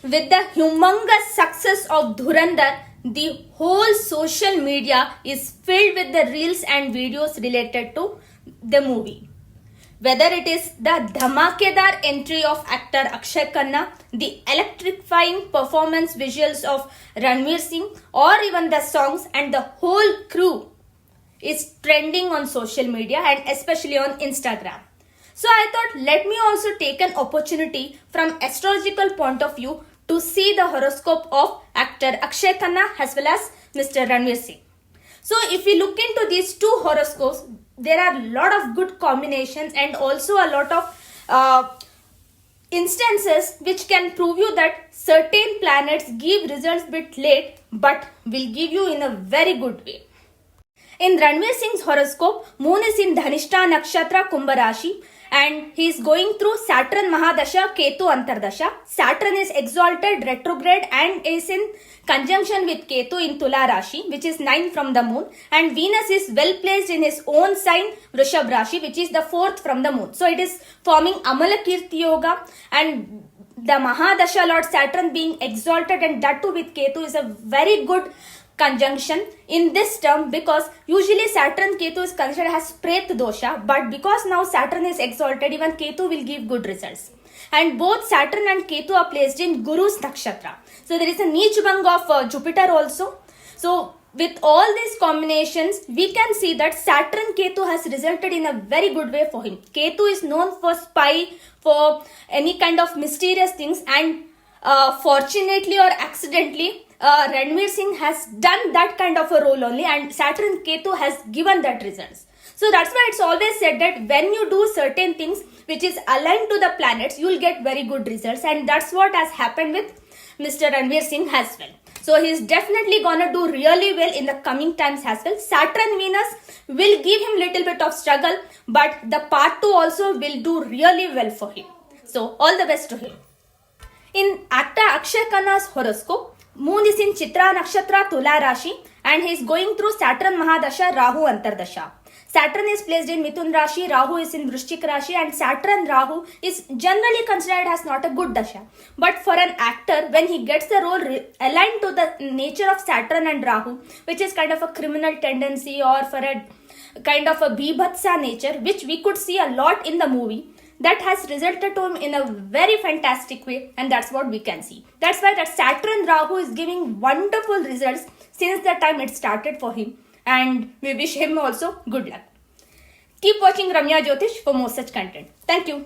With the humongous success of Dhurandhar, the whole social media is filled with the reels and videos related to the movie. Whether it is the dhamakedar entry of actor Akshay Khanna, the electrifying performance visuals of Ranveer Singh, or even the songs, and the whole crew is trending on social media and especially on Instagram. So I thought let me also take an opportunity from astrological point of view to see the horoscope of actor Akshay Khanna as well as Mr. Ranveer Singh. So if we look into these two horoscopes, there are a lot of good combinations and also a lot of instances which can prove you that certain planets give results bit late but will give you in a very good way. In Ranveer Singh's horoscope, Moon is in Dhanishta Nakshatra Kumbha Rashi and he is going through Saturn Mahadasha Ketu Antardasha. Saturn is exalted, retrograde and is in conjunction with Ketu in Tula Rashi, which is 9 from the Moon, and Venus is well placed in his own sign Vrishabh Rashi, which is the 4th from the Moon. So it is forming Amalakirti Yoga, and the Mahadasha Lord Saturn being exalted and that too with Ketu is a very good conjunction in this term, because usually Saturn Ketu is considered as Pret dosha, but because now Saturn is exalted, even Ketu will give good results. And both Saturn and Ketu are placed in Guru's nakshatra. So there is a Neech Bhang of Jupiter also. So with all these combinations, we can see that Saturn Ketu has resulted in a very good way for him. Ketu is known for spy, for any kind of mysterious things, and fortunately or accidentally, Ranveer Singh has done that kind of a role only, and Saturn Ketu has given that results. So that's why it's always said that when you do certain things which is aligned to the planets, you will get very good results, and that's what has happened with Mr. Ranveer Singh as well. So he's definitely gonna do really well in the coming times as well. Saturn Venus will give him little bit of struggle, but the part 2 also will do really well for him. So all the best to him. In actor Akshay Khanna's horoscope, Moon is in Chitra Nakshatra Tula Rashi and he is going through Saturn Mahadasha Rahu Antardasha. Saturn is placed in Mithun Rashi, Rahu is in Vrishchik Rashi, and Saturn Rahu is generally considered as not a good dasha. But for an actor, when he gets the role aligned to the nature of Saturn and Rahu, which is kind of a criminal tendency or for a kind of a bibhatsa nature, which we could see a lot in the movie, that has resulted to him in a very fantastic way, and that's what we can see. That's why that Saturn Rahu is giving wonderful results since the time it started for him, and we wish him also good luck. Keep watching Ramya Jyotish for more such content. Thank you.